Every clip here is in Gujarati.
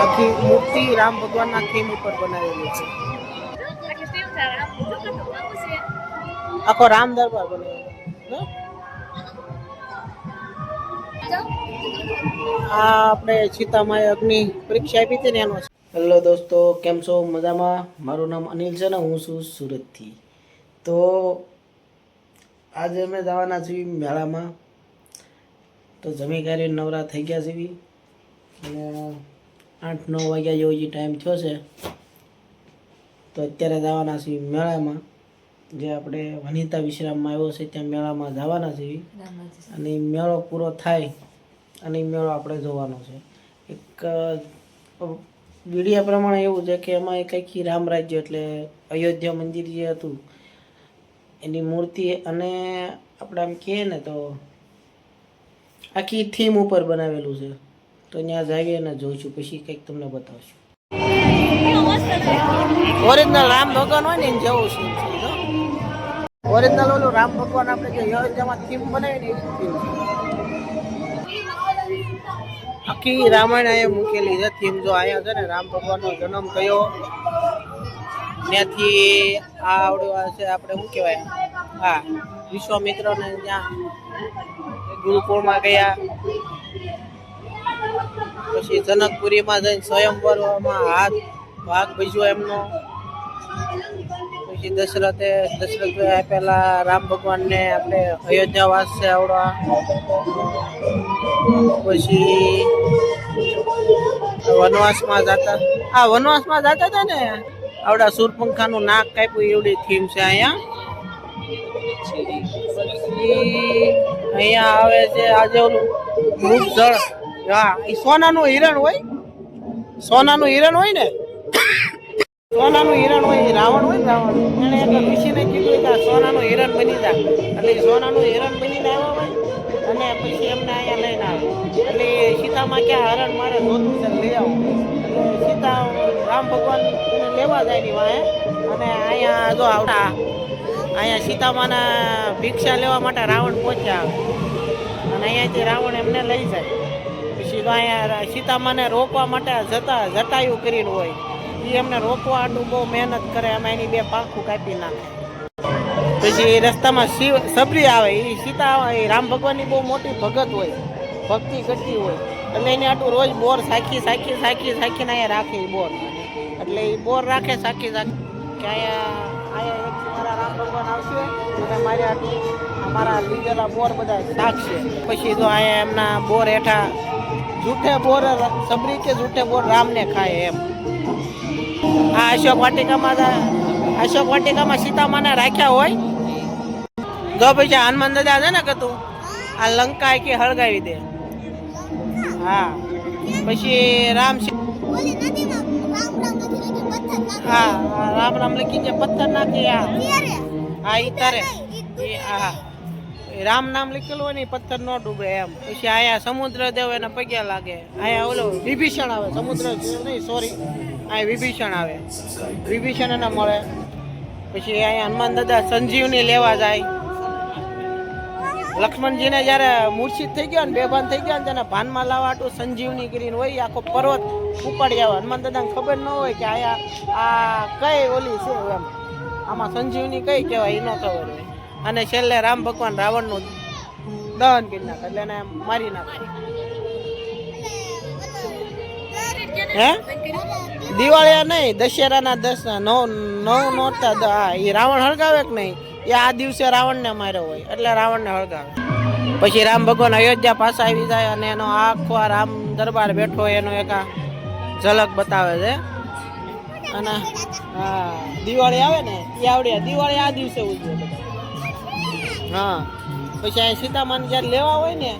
આખી મૂર્તિ રામ ભગવાનના થીમ ઉપર બનાવેલી છે. આખો રામ દરબાર બનાવેલો. આ આપણે સીતામાએ અગ્નિ પરીક્ષા આપી હતી ને એનો. હેલો દોસ્તો, કેમ છો? મજામાં? મારું નામ અનિલ છે ને, હું છું સુરતથી. તો આજે અમે જવાના છીએ મેળામાં. તો જમી કરીને નવરા થઈ ગયા છીએ અને 8-9 વાગ્યા જેવો જે ટાઈમ થયો છે. તો અત્યારે જવાના છીએ મેળામાં, જે આપણે વનિતા વિશ્રામમાં આવ્યો છે ત્યાં મેળામાં જવાના છીએ. અને મેળો પૂરો થાય અને મેળો આપણે જોવાનો છે. એક વિડીયા પ્રમાણે એવું છે કે એમાં કંઈક રામ રાજ્ય એટલે અયોધ્યા મંદિર જે હતું એની મૂર્તિ અને આપણે આમ કહીએ ને તો આખી થીમ ઉપર બનાવેલું છે. તો ત્યાં જઈએ અને જોઈશું, પછી કંઈક તમને બતાવશું. ઓરિજિનલ રામ ભગવાન હોય ને એને જેવું છે. ઓરિજિનલ ઓલું રામ ભગવાન આપણે જે અયોધ્યામાં થીમ બનાવી ને એવી થીમ છે. આખી રામાયણ અહીંયા મૂકેલી છે થીમ. જો અહીંયા છે ને રામ ભગવાનનો જન્મ થયો ત્યાંથી આ આવડું છે આપણે શું કહેવાય, હા વિશ્વામિત્રને ત્યાં ગુરુકુળમાં ગયા, પછી જનકપુરીમાં જઈને સ્વયંવરમાં ભાગ ભજ્યો એમનો. પછી દશરથે આપેલા રામ ભગવાનને આપણે અયોધ્યાવાસ છે આવડવા. પછી વનવાસમાં જતા હતા ને આવડા સુરપંખાનું નાક કાપ્યું એવડી થીમ છે અહીંયા. અહીંયા આવે છે આજે ઓલું મૃગ જળ, હા એ સોનાનું હિરણ હોય ને, સોનાનું હિરણ હોય, રાવણ હોય ને, રાવણ એને એક ઋષિને કીધું કે સોનાનું હિરણ બની જાય. એટલે સોનાનું હિરણ બનીને આવ્યા હોય અને પછી એમને અહીંયા લઈને આવે. એટલે સીતામાં ક્યાં હરણ મારે જોતું છે લઈ આવો. એટલે સીતા રામ ભગવાન એને લેવા જાય ની વાંહે. અને અહીંયા જો આવતા અહીંયા સીતામાના ભિક્ષા લેવા માટે રાવણ પહોંચ્યા અને અહીંયાથી રાવણ એમને લઈ જાય. પછી તો અહીંયા સીતામાને રોકવા માટે જટાયુ કરીને હોય એ એમને રોકવા આટલું બહુ મહેનત કરે, એમાં એની 2 પાંખું કાપી નાખે. પછી રસ્તામાં સબરી આવે, એ સીતા એ રામ ભગવાનની બહુ મોટી ભગત હોય, ભક્તિ કરતી હોય. એટલે એને આટલું રોજ બોર સાખીને અહીંયા રાખે એ બોર. એટલે એ બોર રાખે સાખી કે અહીંયા એક મારા રામ ભગવાન આવશે અને મારે આટલું અમારા લીધેલા બોર બધા સાખશે. પછી તો અહીંયા એમના બોર હેઠા જૂઠે બોર સબરી કે જૂઠે બોર રામને ખાય એમ. આ અશોક વાટિકામાં સીતામાને રાખ્યા હોય. જો પછી હનુમાન દાદા છે ને કે તું આ લંકા કે હળગાવી દે. હા પછી રામ લખી છે પથ્થર નાખી. હા ઈ તારે રામ નામ લખેલું હોય ને પથ્થર ન ડૂબે એમ. પછી અહીંયા સમુદ્ર દેવ એને પગે લાગે. અહીંયા ઓલો વિભીષણ આવે, સમુદ્ર નહીં સોરી અહીંયા વિભીષણ આવે, વિભીષણ એને મળે. પછી અહીંયા હનુમાન દાદા સંજીવની લેવા જાય. લક્ષ્મણજીને જ્યારે મૂર્છિત થઈ ગયા ને બેભાન થઈ ગયા ને તેને ભાનમાં લાવવા આટલું સંજીવની કરીને હોય, આખો પર્વત ઉપાડી આવે. હનુમાન દાદાને ખબર ન હોય કે અહીંયા આ કઈ ઓલી છે એમ, આમાં સંજીવની કઈ કહેવાય એ ન ખબર હોય. અને છેલ્લે રામ ભગવાન રાવણનું દહન કરી નાખે, એટલે એને મારી નાખે. હે દિવાળી નહીં, દશેરાના 9 નોરતા એ રાવણ હળગાવે કે નહીં, એ આ દિવસે રાવણને માર્યો હોય એટલે રાવણને હળગાવે. પછી રામ ભગવાન અયોધ્યા પાસે આવી જાય અને એનો આખો આ રામ દરબાર બેઠો એનો એક આ ઝલક બતાવે છે. અને હા દિવાળી આવે ને એ આવડે, દિવાળી આ દિવસે ઉજવે બધા. હા પછી અહીં સીતામાને જ્યારે લેવા હોય ને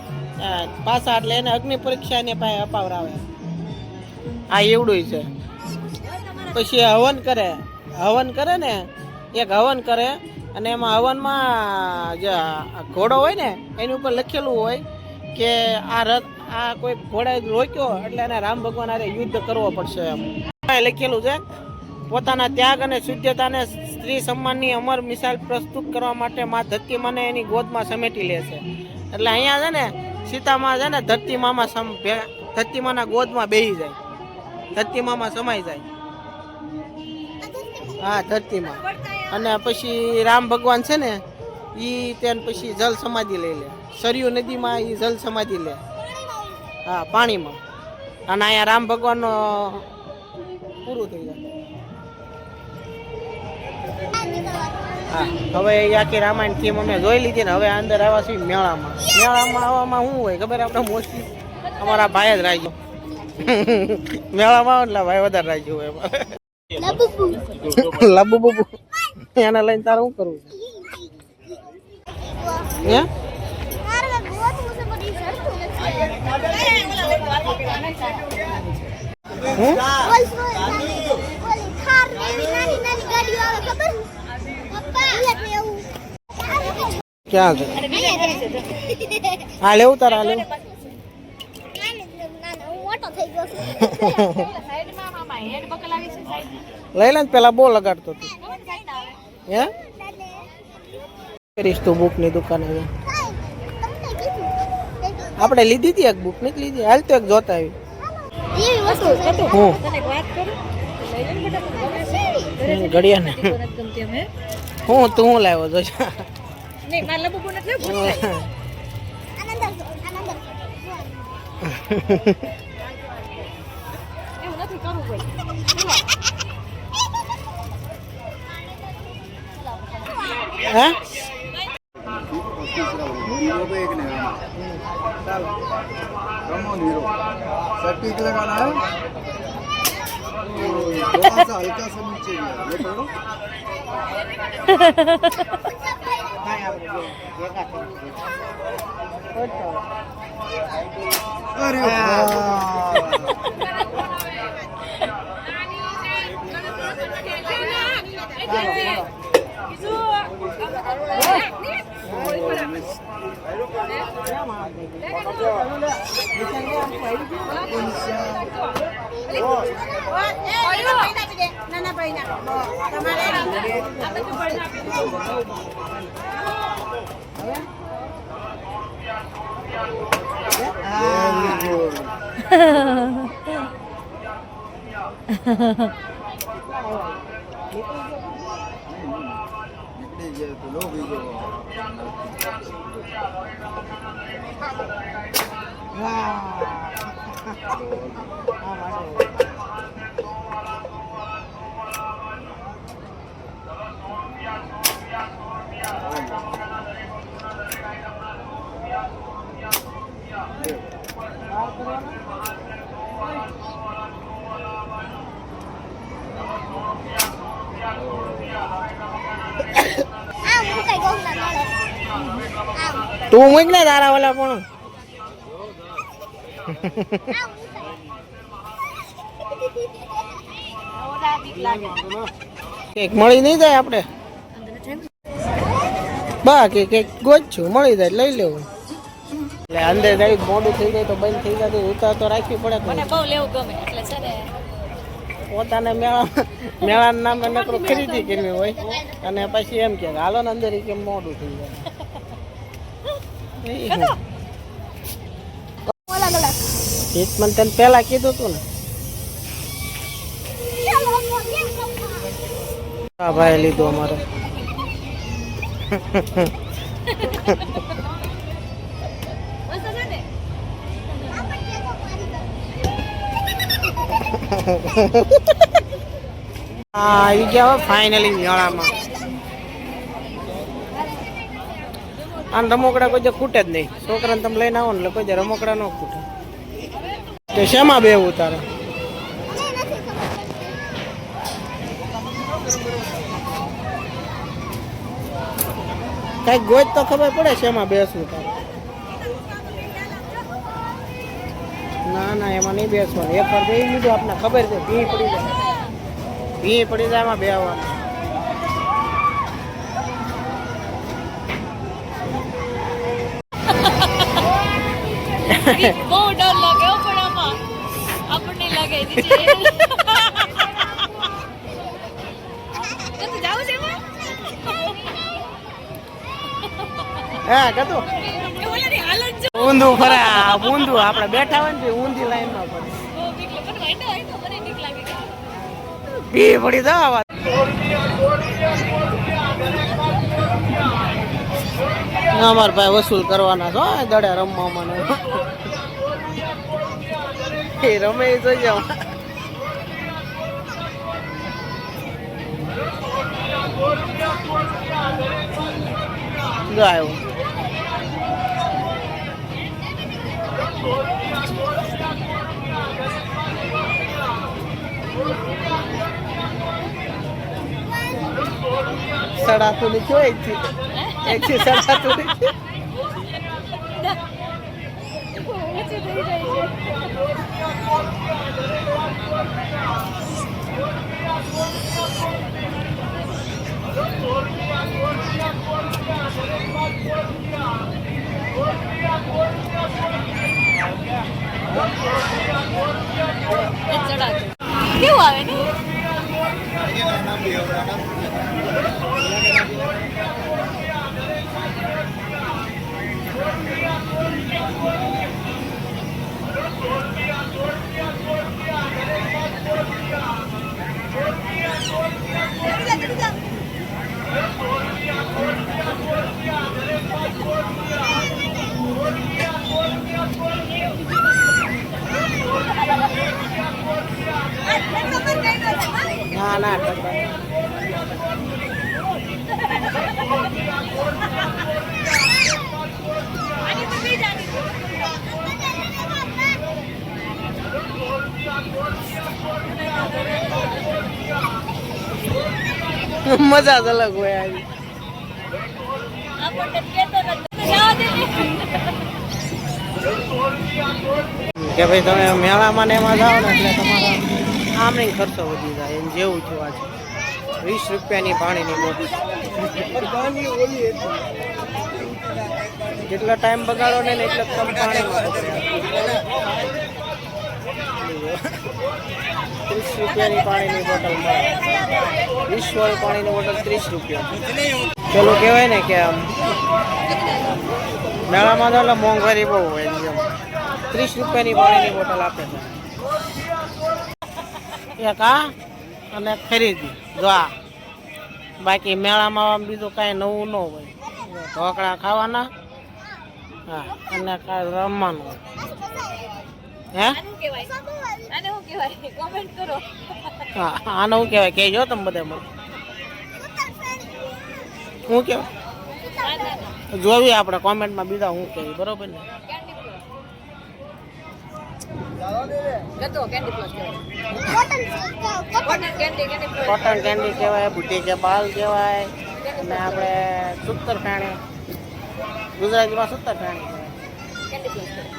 પાછા એટલે એને અગ્નિ પરીક્ષા એને પાસે અપાવરાવે. આ એવડું છે. પછી હવન કરે ને એક હવન કરે અને એમાં હવનમાં જે ઘોડો હોય ને એની ઉપર લખેલું હોય કે આ રથ આ કોઈ ઘોડાએ રોક્યો એટલે એને રામ ભગવાન હારે યુદ્ધ કરવો પડશે એમ લખેલું છે. પોતાના ત્યાગ અને શુદ્ધતાને સ્ત્રી સન્માનની અમર મિસાલ પ્રસ્તુત કરવા માટે માં ધરતીમાને એની ગોદમાં સમેટી લે છે. એટલે અહીંયા છે ને સીતામાં છે ને ધરતીમાના ગોદમાં બેસી જાય. ધરતીમાં સમાઈ જાય. હા, ધરતીમાં. અને પછી રામ ભગવાન છે ને ઈ ત્યાં પછી જલ સમાધિ લઈ લે. સરયુ નદીમાં ઈ જલ સમાધિ લે. હા, પાણીમાં. અને અહીંયા રામ ભગવાન પૂરું થઈ જાય. હા, હવે એ આખી રામાયણ થીમ અમે જોઈ લીધી ને હવે અંદર આવ્યા છીએ મેળામાં. મેળામાં આવવામાં શું હોય ખબર? આપણે મોસ્ટલી અમારા ભાઈ જ રાખ્યો. મેળામાં આવે એટલે ભાઈ વધારે રાખ્યો હોય એમાં. લાબુ બબુ એને લઈને તારે શું કરવું છે? ક્યાં છે? હા, લેવું તારે હા લેવું. લઈ લે પેલા બહુ લગાડતો હતો. હે કરીશ તું બુક ની દુકાને? આપણે લીધી હતી એક બુક નથી લીધી? હાલ તો એક જોતા આવી. ઘડિયા ને હું તું હું લાવ્યો જો लगाना है हल्का सा नीचे ये करो अरे તું મૂક ને તારા વાલા પણ કેક મળી નહીં જાય આપણે બા કે ગોજ છું મળી જાય લઈ લેવું. એટલે અંદર જાય મોડું થઈ જાય તો બંધ થઈ જાય ઉતાર તો રાખવી પડે. મને બહુ લેવું ગમે એટલે છે ને પોતાને મેળાના નામે નકરું ખરીદી કરવી હોય અને પછી એમ કે હાલો ને અંદર કેમ મોડું થઈ જાય. મને તને પેલા કીધું તું ને. હા ભાઈ લીધું અમારે. આવી ગયા ફાઇનલી મેળામાં. આમ રમકડા કોઈ ખૂટે જ નહીં. છોકરાને તમે લઈને આવો ને એટલે કોઈ રમકડા ન ખૂટે. તો શેમાં બેવું તારે? કઈક ગોજ તો ખબર પડે શેમાં બેસવું તારે. ના ના એમાં નહીં બેસવાનું. એક વાર બેસી લીધું આપને ખબર છે ભી પડી જાય. ભી પડી જાય એમાં બેસવાનું. બહુ ડર લાગે પણ આમાં આપણને લાગે નીચે જાવ છે હા કતું ઊંધું ફરે ઊંધું આપણે બેઠા હોય ને ઊંધી લાઈનમાં પડે. મને બીક લાગે છે. બી પડી દો આવા અમાર ભાઈ વસૂલ કરવાના છો દડે રમવા મને એ રમે જોઈ જાવ જો આવ્યો સડાતું નહીં જોઈ એક થી સડાતું નહીં ઊંચી થઈ જાય છે. એ ચડાતું. કેવું આવે ને ના ના મજા જ અલગ હોય આવી આપણને કહેતો નથી. જવા દે ને. કે ભાઈ તમે મેળામાં ને એમાં જાઓ ને એટલે તમારો આમ નહીં ખર્ચો વધી જાય એમ જેવું થયું આજે 20 રૂપિયાની પાણીની બોટલ જેટલો ટાઈમ બગાડો ને એટલો કમ પાણીમાં 30 રૂપિયાની પાણીની બોટલ મળે 20 વાળી પાણીની બોટલ 30 રૂપિયા પેલું કહેવાય ને કે આમ મેળામાં તો એટલે મોંઘવારી બહુ હોય એમ 30 રૂપિયાની પાણીની બોટલ આપે છે એક આ અને ખરીદી જો આ બાકી મેળામાં આમ બીજું કાંઈ નવું ન હોય ઢોકળા ખાવાના હા અને કાંઈ રમવાનું હોય હે આને શું કહેવાય? આને શું કહેવાય? કોમેન્ટ કરો. હા આને શું કહેવાય કહેજો તમે બધા મને શું કહેવાય ના, ના, ના. જોવી આપણે કોમેન્ટમાં બીજા શું કહેવી બરોબર ને કેન્ડી પ્લસ. ગતો કેન્ડી પ્લસ કહેવાય. Cotton candy plus. Cotton candy કહેવાય બુટી કે બાલ કહેવાય અને આપણે સૂતર ફેણી ગુજરાતીમાં સૂતર ફેણી કહેવાય કેન્ડી પ્લસ કહેવાય.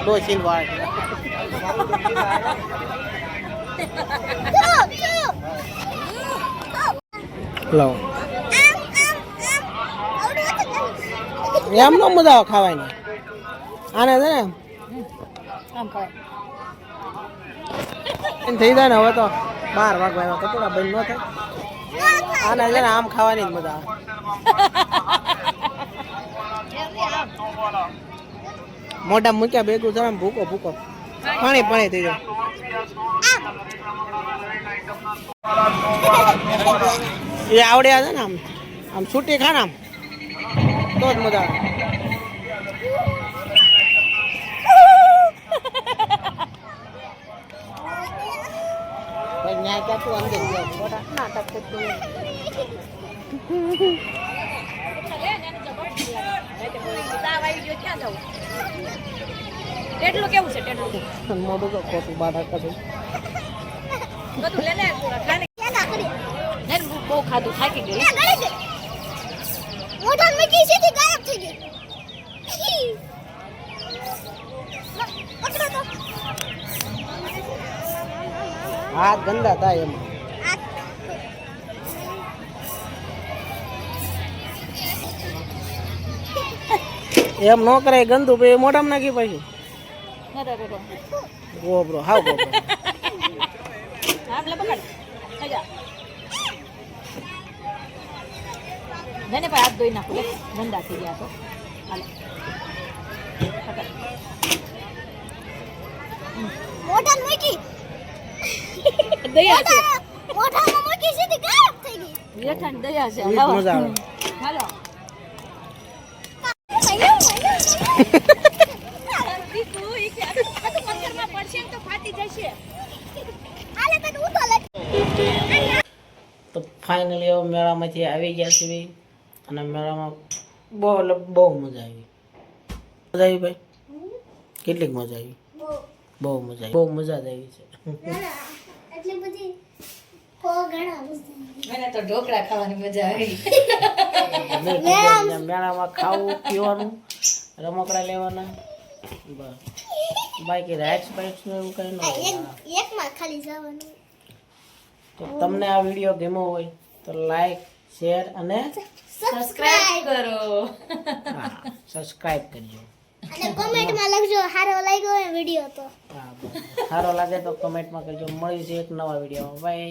ડોસીન વાળ લો એમ નો મજા આવે ખાવાની આને છે ને આમ ખાય. એમ થઈ જાય ને હવે તો 12 વાગવા આવ્યા કટોરા બંધ ન થાય આને છે ને આમ ખાવાની જ મજા આવે મોઢા મૂક્યા ભેગું છે આમ ભૂકો ભૂકો પાણી પાણી થઈ જાય એ આવડ્યા છે ને આમ આમ છૂટી ખા ને આમ તો જ મજા આવે ન્યાય ક્યાંથી અંદર જાય ખોટા નાટક કરતું હોય. ટેટલું કેવું છે? ટેટલું અને મોઢું તો ખોટું બાધા કરે બધું લે લે બહુ ખાધું થાકી ગયું. મોઢા મૂકી સીધી ગાયબ થઈ ગઈ પકડો તો હાથ ગંદા થાય એમાં એમ ન કરે ગંદુ પછી મોઢામાં નાખી પછી ગોબરો હાવ ગોબરો આપણે પકડ જા જેને પર હાથ ધોઈ નાખો લે ગંદા થઈ ગયા તો હાલો પકડ મોઢામાં મૂકી દયા છે મોઢામાં મૂકી સીધી ગાયબ થઈ ગઈ જેઠાણ દયા છે ઈ જ મજા આવે હાલો દીકુ ઈ કે આ તો પથ્થરમાં પડશે ને તો ફાટી જશે આલે તને ઉતો લે તો ફાઇનલી હવે મેળામાંથી આવી ગયા છીએ અને મેળામાં બહુ મજા આવી ભાઈ કેટલીક મજા આવી બહુ મજા જ આવી છે એટલી બધી ઘણા મને તો ઢોકળા ખાવાની મજા આવી મેળામાં ખાવું પીવાનું રમકડા લેવાના બસ બાકી રાઇડ્સ બાઇટ્સનું એવું કંઈ ન હોય. એકમાં ખાલી જવાનું તો તમને આ વિડીયો ગમ્યો હોય તો લાઈક શેર અને સબસ્ક્રાઇબ કરો હા સબસ્ક્રાઈબ કરજો અને કોમેન્ટમાં લખજો સારો લાગ્યો હોય વિડિયો તો હા બસ. સારો લાગે તો કમેન્ટમાં કરજો મળીશું એક નવા વિડીયોમાં બાય